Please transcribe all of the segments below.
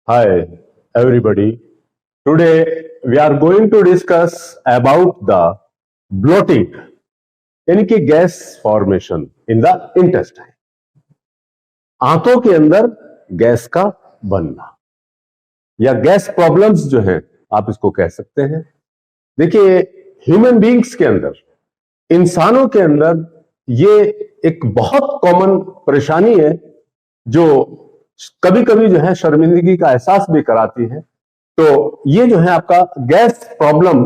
Hi, everybody. Today we are going to discuss about the bloating, यानी कि gas formation in the intestine, आंतों के अंदर gas का बनना या गैस प्रॉब्लम्स जो है आप इसको कह सकते हैं। देखिए, ह्यूमन बीइंग्स के अंदर, इंसानों के अंदर ये एक बहुत कॉमन परेशानी है जो कभी कभी जो है शर्मिंदगी का एहसास भी कराती है। तो ये जो है आपका गैस प्रॉब्लम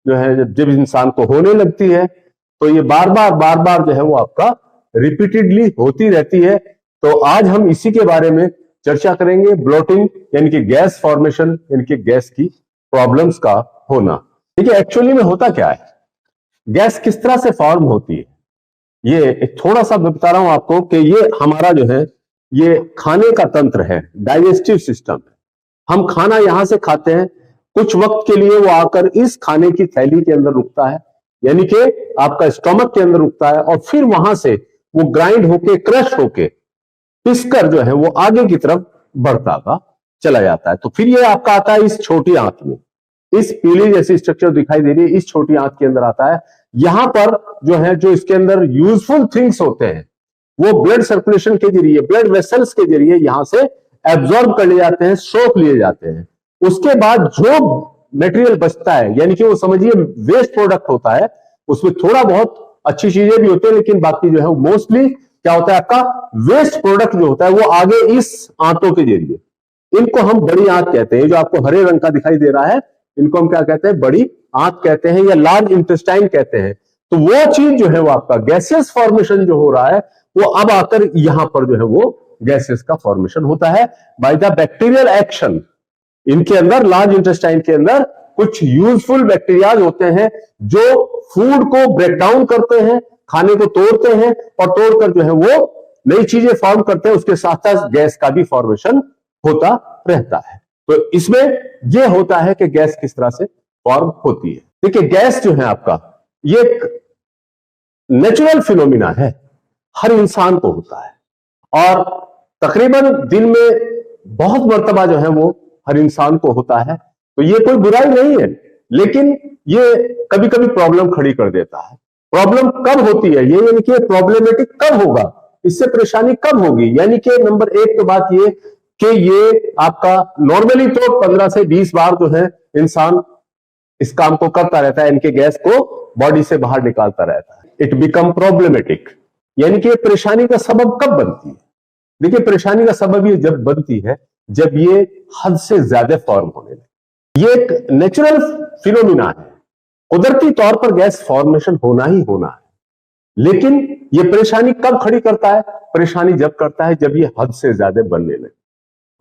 जो है जब इंसान को होने लगती है तो ये बार बार जो है वो आपका रिपीटेडली होती रहती है। तो आज हम इसी के बारे में चर्चा करेंगे, ब्लोटिंग यानी कि गैस फॉर्मेशन यानी कि गैस की प्रॉब्लम्स का होना। देखिए, एक्चुअली में होता क्या है, गैस किस तरह से फॉर्म होती है, ये थोड़ा सा मैं बता रहा हूं आपको कि ये हमारा जो है ये खाने का तंत्र है, डाइजेस्टिव सिस्टम है। हम खाना यहां से खाते हैं, कुछ वक्त के लिए वो आकर इस खाने की थैली के अंदर रुकता है, यानी कि आपका स्टोमक के अंदर रुकता है, और फिर वहां से वो ग्राइंड होके, क्रश होके, पिसकर जो है वो आगे की तरफ बढ़ता हुआ चला जाता है। तो फिर ये आपका आता है इस छोटी आंत में, इस पीली जैसी स्ट्रक्चर दिखाई दे रही है, इस छोटी आंत के अंदर आता है। यहां पर जो है जो इसके अंदर यूजफुल थिंग्स होते हैं वो ब्लड सर्कुलेशन के जरिए, ब्लड वेसल्स के जरिए यहां से एब्जॉर्ब कर लिए जाते हैं, सोख लिए जाते हैं। उसके बाद जो मटेरियल बचता है, यानी कि वो समझिए वेस्ट प्रोडक्ट होता है, उसमें थोड़ा बहुत अच्छी चीजें भी होती है, लेकिन बाकी जो है मोस्टली क्या होता है, आपका वेस्ट प्रोडक्ट जो होता है वो आगे इस आंतों के जरिए, इनको हम बड़ी आंत कहते हैं। जो आपको हरे रंग का दिखाई दे रहा है, इनको हम क्या कहते हैं, बड़ी आंत कहते हैं या लार्ज इंटेस्टाइन कहते हैं। तो वो चीज जो है वो आपका गैसियस फॉर्मेशन जो हो रहा है वो अब आकर यहां पर जो है वो गैसेस का फॉर्मेशन होता है बाय द बैक्टीरियल एक्शन। इनके अंदर, लार्ज इंटेस्टाइन के अंदर कुछ यूजफुल बैक्टीरियाज होते हैं जो फूड को ब्रेक डाउन करते हैं, खाने को तोड़ते हैं, और तोड़कर जो है वो नई चीजें फॉर्म करते हैं। उसके साथ साथ गैस का भी फॉर्मेशन होता रहता है। तो इसमें यह होता है कि गैस किस तरह से फॉर्म होती है। देखिए, गैस जो है आपका ये एक नेचुरल फिनोमिना है, हर इंसान को होता है, और तकरीबन दिन में बहुत मर्तबा जो है वो हर इंसान को होता है। तो ये कोई बुराई नहीं है, लेकिन ये कभी कभी प्रॉब्लम खड़ी कर देता है। प्रॉब्लम कब होती है ये, यानी कि प्रॉब्लमेटिक कब होगा, इससे परेशानी कब होगी, यानी कि नंबर एक तो बात ये कि ये आपका नॉर्मली तो 15 से 20 बार जो है इंसान इस काम को करता रहता है, इनके गैस को बॉडी से बाहर निकालता रहता है। इट बिकम प्रॉब्लमेटिक, यानी कि परेशानी का सबब कब बनती है। देखिए, परेशानी का सबब ये जब बनती है जब ये हद से ज्यादा फॉर्म होने लगे। ये एक नेचुरल फिनोमिना है, कुदरती तौर पर गैस फॉर्मेशन होना ही होना है। लेकिन ये परेशानी कब खड़ी करता है, परेशानी जब करता है जब ये हद से ज्यादा बनने लगे।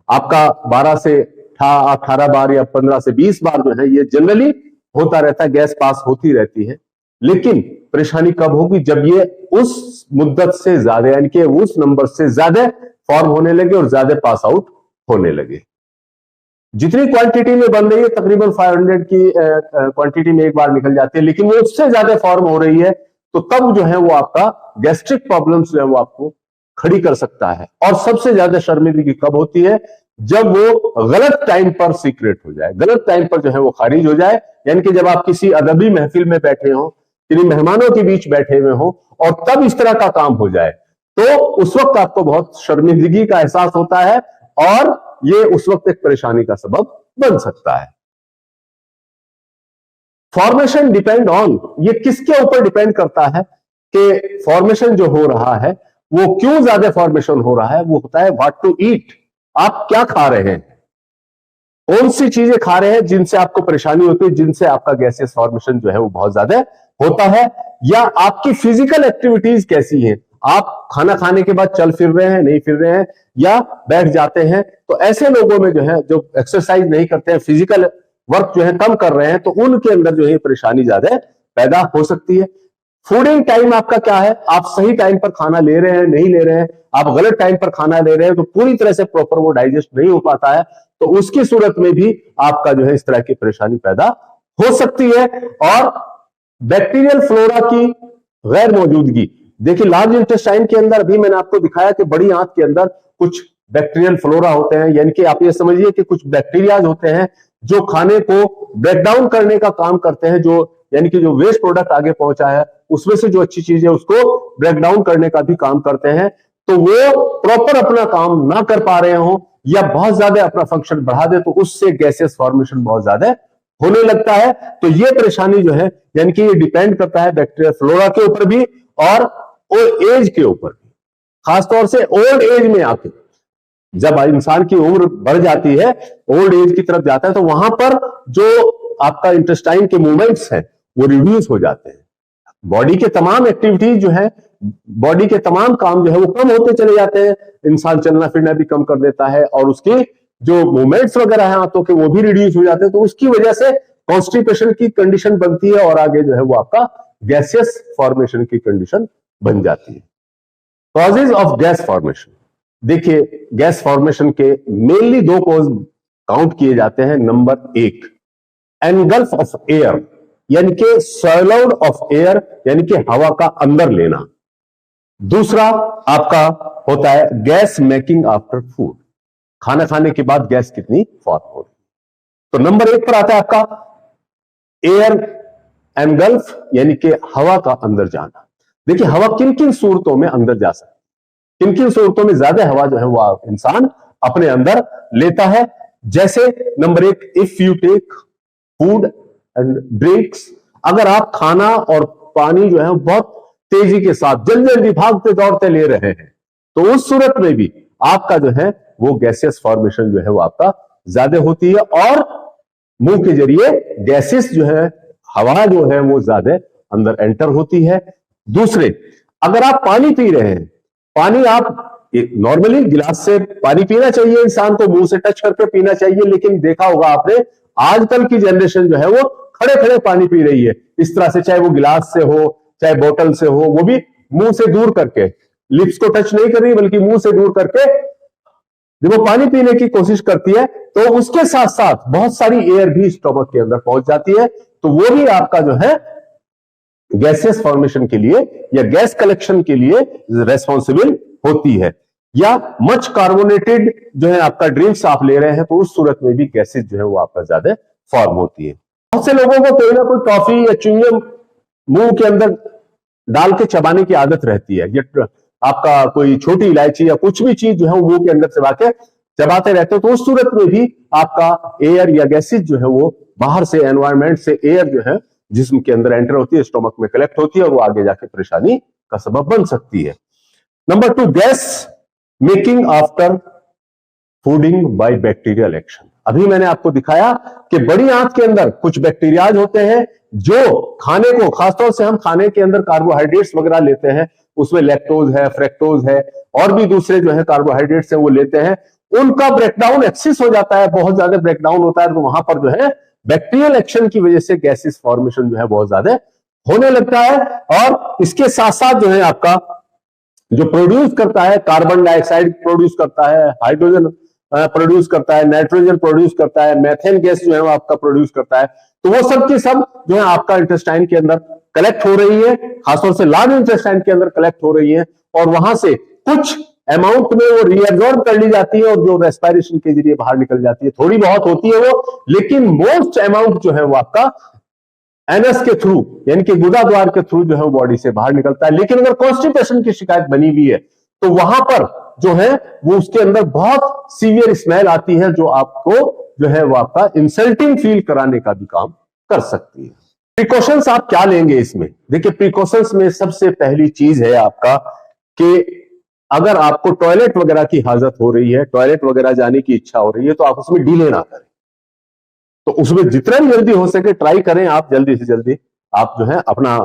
आपका 12 से 18 बार या 15 से 20 बार जो है ये जनरली होता रहता है, गैस पास होती रहती है। लेकिन परेशानी कब होगी, जब ये उस मुद्दत से ज्यादा, यानी कि उस नंबर से ज्यादा फॉर्म होने लगे और ज्यादा पास आउट होने लगे। जितनी क्वांटिटी में बन रही है, तकरीबन 500 की क्वांटिटी में एक बार निकल जाती है, लेकिन वो उससे ज्यादा फॉर्म हो रही है, तो तब जो है वो आपका गैस्ट्रिक प्रॉब्लम्स जो है वो आपको खड़ी कर सकता है। और सबसे ज्यादा शर्मिंदगी कब होती है, जब वो गलत टाइम पर सीक्रेट हो जाए, गलत टाइम पर जो है वो खारिज हो जाए। यानी कि जब आप किसी अदबी महफिल में बैठे हो, किन्हीं मेहमानों के बीच बैठे हुए हो, और तब इस तरह का काम हो जाए, तो उस वक्त आपको बहुत शर्मिंदगी का एहसास होता है, और ये उस वक्त एक परेशानी का सबब बन सकता है। फॉर्मेशन डिपेंड ऑन, ये किसके ऊपर डिपेंड करता है कि फॉर्मेशन जो हो रहा है वो क्यों ज्यादा फॉर्मेशन हो रहा है, वो होता है व्हाट टू ईट। आप क्या खा रहे हैं, कौन सी चीजें खा रहे हैं जिनसे आपको परेशानी होती है, जिनसे आपका गैसियस फॉर्मेशन जो है वो बहुत ज्यादा होता है, या आपकी फिजिकल एक्टिविटीज कैसी हैं। आप खाना खाने के बाद चल फिर रहे हैं, नहीं फिर रहे हैं, या बैठ जाते हैं। तो ऐसे लोगों में जो है जो एक्सरसाइज नहीं करते हैं, फिजिकल वर्क जो है कम कर रहे हैं, तो उनके अंदर जो है परेशानी ज्यादा पैदा हो सकती है। फूडिंग टाइम आपका क्या है, आप सही टाइम पर खाना ले रहे हैं, नहीं ले रहे हैं, आप गलत टाइम पर खाना ले रहे हैं, तो पूरी तरह से प्रॉपर वो डाइजेस्ट नहीं हो पाता है, तो उसकी सूरत में भी आपका जो है इस तरह की परेशानी पैदा हो सकती है। और बैक्टीरियल फ्लोरा की गैर मौजूदगी, देखिए लार्ज इंटेस्टाइन के अंदर, अभी मैंने आपको दिखाया कि बड़ी आंत के अंदर कुछ बैक्टीरियल फ्लोरा होते हैं, यानी कि आप ये समझिए कि कुछ बैक्टीरियाज होते हैं जो खाने को ब्रेक डाउन करने का काम करते हैं, जो यानी कि जो वेस्ट प्रोडक्ट आगे पहुंचा है उसमें से जो अच्छी चीज है उसको ब्रेक डाउन करने का भी काम करते हैं। तो वो प्रॉपर अपना काम ना कर पा रहे हो या बहुत ज्यादा अपना फंक्शन बढ़ा दे तो उससे गैसेस फॉर्मेशन बहुत ज्यादा होने लगता है। तो ये परेशानी जो है यानी कि ये डिपेंड करता है बैक्टीरियल फ्लोरा के ऊपर भी और एज के ऊपर भी। खासतौर से ओल्ड एज में आके जब इंसान की उम्र बढ़ जाती है, ओल्ड एज की तरफ जाता है, तो वहां पर जो आपका इंटेस्टाइन के मूवमेंट्स हैं वो रिड्यूस हो जाते हैं। बॉडी के तमाम एक्टिविटीज जो है, बॉडी के तमाम काम जो है वो कम होते चले जाते हैं। इंसान चलना फिरना भी कम कर देता है और उसकी जो मूवमेंट्स वगैरह हैं हाथों के वो भी रिड्यूस हो जाते हैं। तो उसकी वजह से कॉन्स्टिपेशन की कंडीशन बनती है और आगे जो है वो आपका गैसियस फॉर्मेशन की कंडीशन बन जाती है। कॉजेज ऑफ गैस फॉर्मेशन, देखिए गैस फॉर्मेशन के मेनली दो कॉज काउंट किए जाते हैं। नंबर एक, एनगल्फ ऑफ एयर, यानी कि सॉलोड ऑफ एयर, यानी कि हवा का अंदर लेना। दूसरा आपका होता है गैस मेकिंग आफ्टर फूड, खाना खाने के बाद गैस कितनी फॉर्म हो रही। तो नंबर एक पर आता है आपका एयर एनगल्फ, यानी कि हवा का अंदर जाना। देखिए हवा किन किन सूरतों में अंदर जा सकती है, किन किन सूरतों में ज्यादा हवा जो है वो इंसान अपने अंदर लेता है। जैसे नंबर एक, if you take food and drinks, अगर आप खाना और पानी जो है बहुत तेजी के साथ जल्दी जल्दी भागते दौड़ते ले रहे हैं तो उस सूरत में भी आपका जो है वो गैसियस फॉर्मेशन जो है वो आपका ज्यादा होती है और मुंह के जरिए गैसेस जो है, हवा जो है वो ज्यादा अंदर एंटर होती है। दूसरे, अगर आप पानी पी रहे हैं, पानी आप नॉर्मली गिलास से पानी पीना चाहिए, इंसान को मुंह से टच करके पीना चाहिए, लेकिन देखा होगा आपने आजकल की जनरेशन जो है वो खड़े खड़े पानी पी रही है इस तरह से, चाहे वो गिलास से हो चाहे बोतल से हो, वो भी मुंह से दूर करके, लिप्स को टच नहीं कर रही बल्कि मुंह से दूर करके जब वो पानी पीने की कोशिश करती है तो उसके साथ साथ बहुत सारी एयर भी स्टोमक के अंदर पहुंच जाती है। तो वो भी आपका जो है गैसेस फॉर्मेशन के लिए या गैस कलेक्शन के लिए रेस्पॉन्सिबल होती है। या मच कार्बोनेटेड जो है आपका ड्रिंक्स आप ले रहे हैं तो उस सूरत में भी गैसेस जो है वो आपका ज्यादा फॉर्म होती है। बहुत से लोगों को कोई ना कोई टॉफी या च्युइंगम मुंह के अंदर डाल के चबाने की आदत रहती है। ये आपका कोई छोटी इलायची या कुछ भी चीज जो है वो मुंह के अंदर चबाते रहते हो तो उस सूरत में भी आपका एयर या गैसेस जो है वो बाहर से, एनवायरमेंट से एयर जो है जिस्म के अंदर एंटर होती है, स्टोमक में कलेक्ट होती है और वो आगे जाके परेशानी का सबब बन सकती है। Number two, gas making after fooding bye bacterial action. अभी मैंने आपको दिखाया कि बड़ी आंत के अंदर कुछ बैक्टीरियाज होते हैं जो खाने को, खासतौर से हम खाने के अंदर कार्बोहाइड्रेट्स वगैरह लेते हैं, उसमें लैक्टोज है, फ्रैक्टोज है और भी दूसरे जो है कार्बोहाइड्रेट्स है वो लेते हैं, उनका ब्रेकडाउन एक्सिस हो जाता है, बहुत ज्यादा ब्रेकडाउन होता है तो वहां पर जो है बैक्टीरियल एक्शन की वजह से गैसेस फॉर्मेशन जो है बहुत ज्यादा होने लगता है। और इसके साथ साथ जो है आपका जो प्रोड्यूस करता है, कार्बन डाइऑक्साइड प्रोड्यूस करता है, हाइड्रोजन प्रोड्यूस करता है, नाइट्रोजन प्रोड्यूस करता है, मेथेन गैस जो है वो आपका प्रोड्यूस करता है। तो वो सब के सब जो है आपका इंटेस्टाइन के अंदर कलेक्ट हो रही है, खासतौर से लार्ज इंटेस्टाइन के अंदर कलेक्ट हो रही है और वहां से कुछ अमाउंट में वो रीअब्सॉर्ब कर ली जाती है और जो रेस्पिरेशन के जरिए बाहर निकल जाती है। थोड़ी बहुत होती है वो, लेकिन मोस्ट अमाउंट जो है वो आपका एनस के थ्रू यानी कि गुदा द्वार के थ्रू जो है वो बॉडी से बाहर निकलता है। लेकिन अगर कॉन्स्टिपेशन की शिकायत बनी हुई है तो वहां पर जो है वो उसके अंदर बहुत सीवियर स्मेल आती है जो आपको जो है वो आपका इंसल्टिंग फील कराने का भी काम कर सकती है। प्रिकॉशंस आप क्या लेंगे इसमें? देखिए प्रिकॉशंस में सबसे पहली चीज है आपका कि अगर आपको टॉयलेट वगैरह की हाजत हो रही है, टॉयलेट वगैरह जाने की इच्छा हो रही है तो आप उसमें डिले ना करें। तो उसमें जितना भी जल्दी हो सके ट्राई करें आप जल्दी से जल्दी आप जो है अपना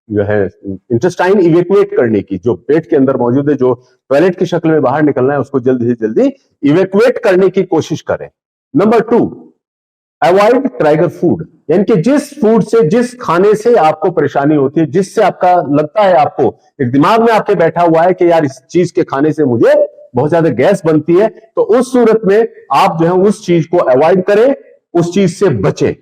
जो है इंटेस्टाइन इवेक्युएट करने की, जो पेट के अंदर मौजूद है, जो टॉयलेट की शक्ल में बाहर निकलना है उसको जल्दी से जल्दी इवेक्युएट करने की कोशिश करें। नंबर टू, अवॉइड ट्राइगर फूड, यानी कि जिस फूड से, जिस खाने से आपको परेशानी होती है, जिससे आपका लगता है, आपको एक दिमाग में आपके बैठा हुआ है कि यार इस चीज के खाने से मुझे बहुत ज्यादा गैस बनती है, तो उस सूरत में आप जो है उस चीज को अवॉइड करें, उस चीज से बचें।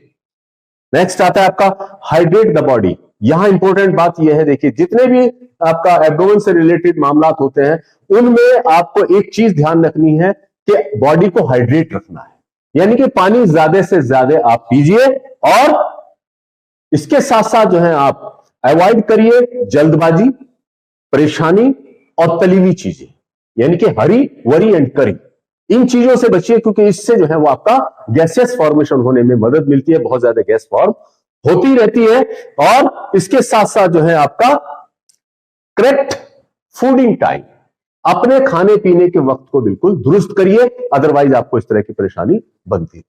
नेक्स्ट आता है आपका हाइड्रेट द बॉडी। यहां इंपॉर्टेंट बात यह है, देखिए जितने भी आपका एब्डोमेन से रिलेटेड मामला होते हैं उनमें आपको एक चीज ध्यान रखनी है कि बॉडी को हाइड्रेट रखना है, यानी कि पानी ज्यादा से ज्यादा आप पीजिए, और इसके साथ साथ जो है आप अवॉइड करिए जल्दबाजी, परेशानी और तली हुई चीजें, यानी कि हरी, वरी एंड करी, इन चीजों से बचिए, क्योंकि इससे जो है वो आपका गैसेस फॉर्मेशन होने में मदद मिलती है, बहुत ज्यादा गैस फॉर्म होती रहती है। और इसके साथ साथ जो है आपका करेक्ट फूडिंग टाइम, अपने खाने पीने के वक्त को बिल्कुल दुरुस्त करिए, अदरवाइज आपको इस तरह की परेशानी बनती है।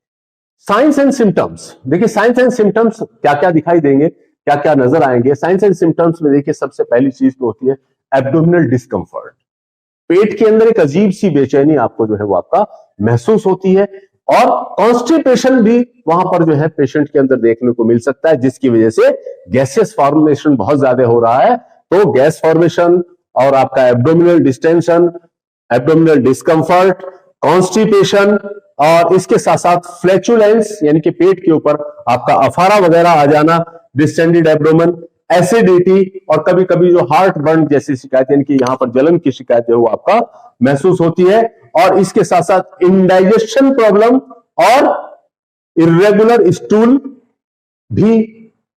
साइंस एंड सिम्टम्स, देखिए साइंस एंड सिम्टम्स क्या क्या दिखाई देंगे, क्या क्या नजर आएंगे। साइंस एंड सिम्टम्स में देखिए सबसे पहली चीज तो होती है एब्डोमिनल डिस्कंफर्ट, पेट के अंदर एक अजीब सी बेचैनी आपको जो है वो आपका महसूस होती है, और कॉन्स्टिपेशन भी वहां पर जो है पेशेंट के अंदर देखने को मिल सकता है, जिसकी वजह से गैसेस फॉर्मेशन बहुत ज्यादा हो रहा है। तो गैस फॉर्मेशन और आपका abdominal distension, abdominal discomfort, constipation, और इसके साथ साथ फ्लैचुलेंस, यानी कि पेट के ऊपर आपका अफारा वगैरह आ जाना, डिस्टेंडेड एब्डोमेन, एसिडिटी, और कभी कभी जो हार्ट बर्न जैसी शिकायत, यानी कि यहां पर जलन की शिकायत है वो आपका महसूस होती है। और इसके साथ साथ इंडाइजेशन प्रॉब्लम और इर्रेगुलर स्टूल भी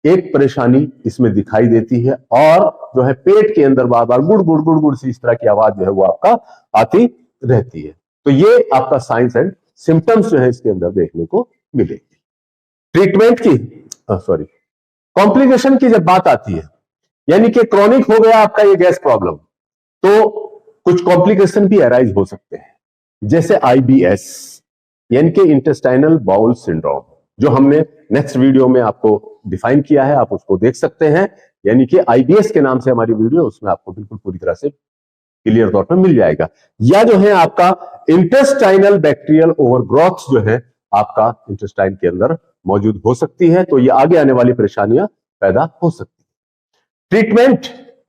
एक परेशानी इसमें दिखाई देती है, और जो है पेट के अंदर बार बार गुड़ गुड़ गुड़ गुड़ सी इस तरह की आवाज जो है वो आपका आती रहती है। तो ये आपका साइंस एंड सिम्टम्स जो है इसके अंदर देखने को मिलेगी। ट्रीटमेंट की सॉरी कॉम्प्लिकेशन की जब बात आती है, यानी कि क्रॉनिक हो गया आपका ये गैस प्रॉब्लम, तो कुछ कॉम्प्लिकेशन भी अराइज हो सकते हैं, जैसे आईबीएस, यानी कि इंटेस्टाइनल बाउल सिंड्रोम, जो हमने नेक्स्ट वीडियो में आपको डिफाइन किया है, आप उसको देख सकते हैं। यानी कि आईबीएस के नाम से हमारी वीडियो, उसमें आपको बिल्कुल पूरी तरह से क्लियर तौर पर मिल जाएगा। या जो है आपका इंटेस्टाइनल बैक्टीरियल ओवरग्रोथ जो है आपका इंटेस्टाइन के अंदर मौजूद हो सकती है, तो ये आगे आने वाली परेशानियां पैदा हो सकती है। ट्रीटमेंट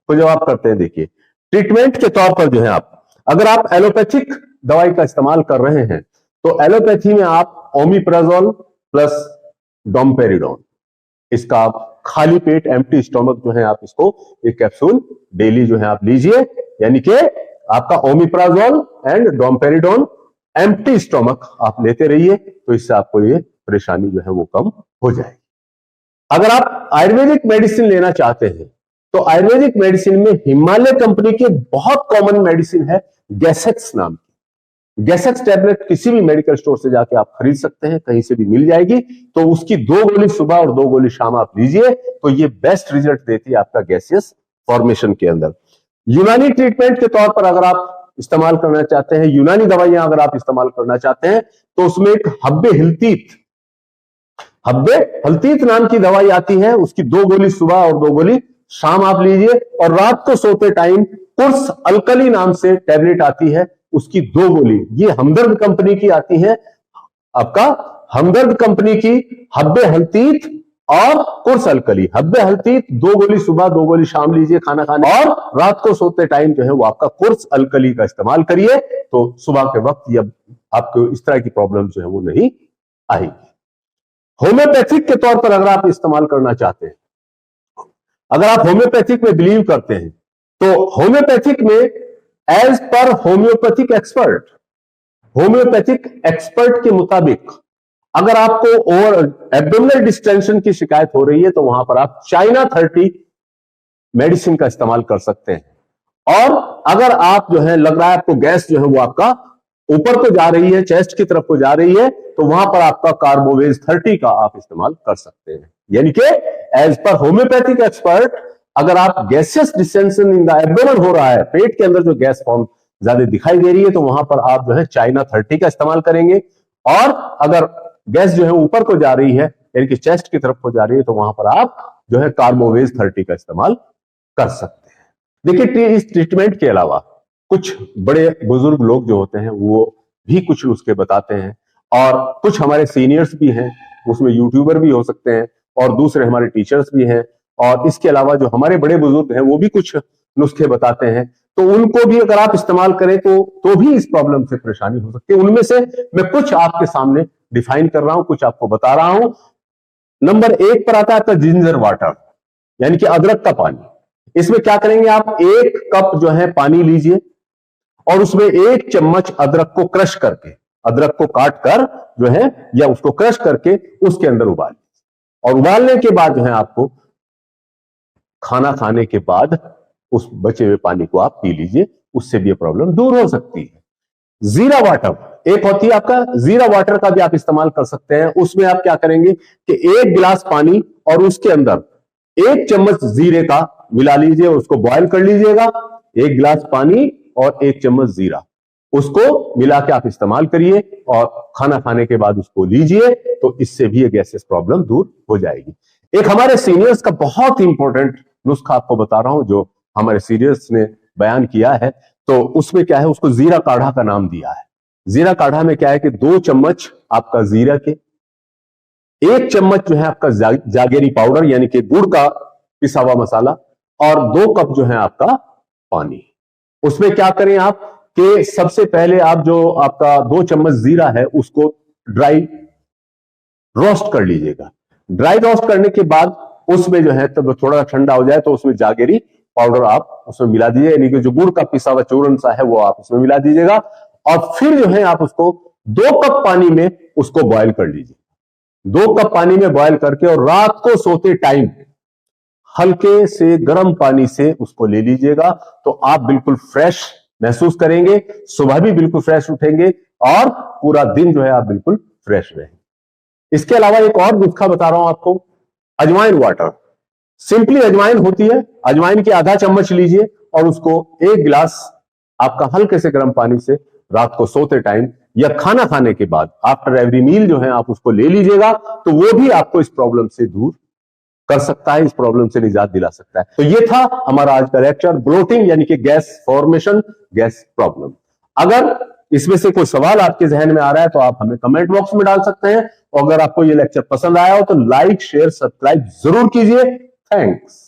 को जब आप करते हैं, देखिए ट्रीटमेंट के तौर पर जो है अगर आप एलोपैथिक दवाई का इस्तेमाल कर रहे हैं, तो एलोपैथी में आप ओमिप्राजोल प्लस डोम्पेरिडोन, इसका आप खाली पेट एम्प्टी स्टोमक जो है आप इसको एक कैप्सूल डेली जो है आप लीजिए, यानी कि आपका omeprazole and domperidone empty stomach आप लेते रहिए, तो इससे आपको ये परेशानी जो है वो कम हो जाएगी। अगर आप आयुर्वेदिक मेडिसिन लेना चाहते हैं, तो आयुर्वेदिक मेडिसिन में हिमालय कंपनी की बहुत कॉमन मेडिसिन है गैसेक्स नाम की। गैसेक्स टैबलेट किसी भी मेडिकल स्टोर से जाके आप खरीद सकते हैं, कहीं से भी मिल जाएगी। तो उसकी 2 गोली सुबह और 2 गोली शाम आप लीजिए, तो ये बेस्ट रिजल्ट देती है आपका गैसियस फॉर्मेशन के अंदर। यूनानी ट्रीटमेंट के तौर पर अगर आप इस्तेमाल करना चाहते हैं, यूनानी दवाइयां अगर आप इस्तेमाल करना चाहते हैं, तो उसमें एक हब्बे हल्तीत नाम की दवाई आती है, उसकी 2 गोली सुबह और 2 गोली शाम आप लीजिए। और रात को सोते टाइम कुर्स अल्कली नाम से टैबलेट आती है, उसकी 2 गोली, ये हमदर्द कंपनी की आती है, आपका हमदर्द कंपनी की हब्बे हल्तीत और कुर्स अल्कली। हब्बे हल्तीत 2 गोली सुबह 2 गोली शाम लीजिए खाना खाने, और रात को सोते टाइम जो है वो आपका कुर्स अल्कली का इस्तेमाल करिए, तो सुबह के वक्त ये आपको इस तरह की प्रॉब्लम जो है वो नहीं आएगी। होम्योपैथिक के तौर पर अगर आप इस्तेमाल करना चाहते हैं, अगर आप होम्योपैथिक में बिलीव करते हैं, तो होम्योपैथिक में एज पर होम्योपैथिक एक्सपर्ट के मुताबिक अगर आपको ओवर एब्डोमिनल डिस्टेंशन की शिकायत हो रही है, तो वहां पर आप चाइना 30 मेडिसिन का इस्तेमाल कर सकते हैं। और अगर आप जो है लग रहा है आपको गैस जो है वो आपका ऊपर को जा रही है, चेस्ट की तरफ को जा रही है, तो वहां पर आपका कार्बोवेज 30 का आप इस्तेमाल कर सकते हैं। यानी कि एज पर होम्योपैथिक एक्सपर्ट, अगर आप gaseous distension in the abdomen हो रहा है, पेट के अंदर जो गैस फॉर्म ज्यादा दिखाई दे रही है, तो वहां पर आप जो है चाइना 30 का इस्तेमाल करेंगे। और अगर गैस जो है ऊपर को जा रही है, यानी कि चेस्ट की तरफ को जा रही है, तो वहां पर आप जो है कार्बोवेज 30 का इस्तेमाल कर सकते हैं। देखिए इस ट्रीटमेंट के अलावा कुछ बड़े बुजुर्ग लोग जो होते हैं वो भी कुछ नुस्खे बताते हैं, और कुछ हमारे सीनियर्स भी हैं, उसमें यूट्यूबर भी हो सकते हैं, और दूसरे हमारे टीचर्स भी हैं, और इसके अलावा जो हमारे बड़े बुजुर्ग हैं वो भी कुछ नुस्खे बताते हैं। तो उनको भी अगर आप इस्तेमाल करें तो भी इस प्रॉब्लम से परेशानी हो सकती है। उनमें से मैं कुछ आपके सामने डिफाइन कर रहा हूं, कुछ आपको बता रहा हूं। नंबर 1 पर आता है आपका जिंजर वाटर, यानी कि अदरक का पानी। इसमें क्या करेंगे आप, 1 कप जो है पानी लीजिए, और उसमें 1 चम्मच अदरक को क्रश करके, अदरक को काट कर जो है या उसको क्रश करके उसके अंदर उबाल लीजिए। और उबालने के बाद जो है आपको खाना खाने के बाद उस बचे हुए पानी को आप पी लीजिए, उससे भी ये प्रॉब्लम दूर हो सकती है। जीरा वाटर एक होती है आपका, जीरा वाटर का भी आप इस्तेमाल कर सकते हैं। उसमें आप क्या करेंगे कि 1 गिलास पानी और उसके अंदर 1 चम्मच जीरे का मिला लीजिए, उसको बॉयल कर लीजिएगा। 1 गिलास पानी और 1 चम्मच जीरा, उसको मिला के आप इस्तेमाल करिए और खाना खाने के बाद उसको लीजिए, तो इससे भी ये गैसेस प्रॉब्लम दूर हो जाएगी। एक हमारे सीनियर्स का बहुत इंपॉर्टेंट नुस्खा आपको बता रहा हूं, जो हमारे सीनियर्स ने बयान किया है। तो उसमें क्या है, उसको जीरा काढ़ा का नाम दिया है। जीरा काढ़ा में क्या है कि 2 चम्मच आपका जीरा के, 1 चम्मच जो है आपका जागेरी पाउडर यानी कि गुड़ का पिसा हुआ मसाला, और 2 कप जो है आपका पानी। उसमें क्या करें आप कि सबसे पहले आप जो आपका 2 चम्मच जीरा है उसको ड्राई रोस्ट कर लीजिएगा। ड्राई रोस्ट करने के बाद उसमें जो है तब थोड़ा ठंडा हो जाए तो उसमें जागेरी पाउडर आप उसमें मिला दीजिए, यानी कि जो गुड़ का पिसा हुआ चूर्ण सा है वो आप उसमें मिला दीजिएगा। और फिर जो है आप उसको 2 कप पानी में उसको बॉयल कर लीजिए। 2 कप पानी में बॉयल करके और रात को सोते टाइम हल्के से गर्म पानी से उसको ले लीजिएगा, तो आप बिल्कुल फ्रेश महसूस करेंगे, सुबह भी बिल्कुल फ्रेश उठेंगे और पूरा दिन जो है आप बिल्कुल फ्रेश रहेंगे। इसके अलावा एक और नुस्खा बता रहा हूं आपको, अजवाइन वाटर। सिंपली अजवाइन होती है, अजवाइन की आधा चम्मच लीजिए और उसको 1 गिलास आपका हल्के से गर्म पानी से रात को सोते टाइम या खाना खाने के बाद आफ्टर एवरी मील जो है आप उसको ले लीजिएगा, तो वो भी आपको इस प्रॉब्लम से दूर कर सकता है, इस प्रॉब्लम से निजात दिला सकता है। तो ये था हमारा आज का लेक्चर, ब्लोटिंग यानी कि गैस फॉर्मेशन, गैस प्रॉब्लम। अगर इसमें से कोई सवाल आपके जहन में आ रहा है तो आप हमें कमेंट बॉक्स में डाल सकते हैं, और अगर आपको ये लेक्चर पसंद आया हो तो लाइक शेयर सब्सक्राइब जरूर कीजिए। थैंक्स।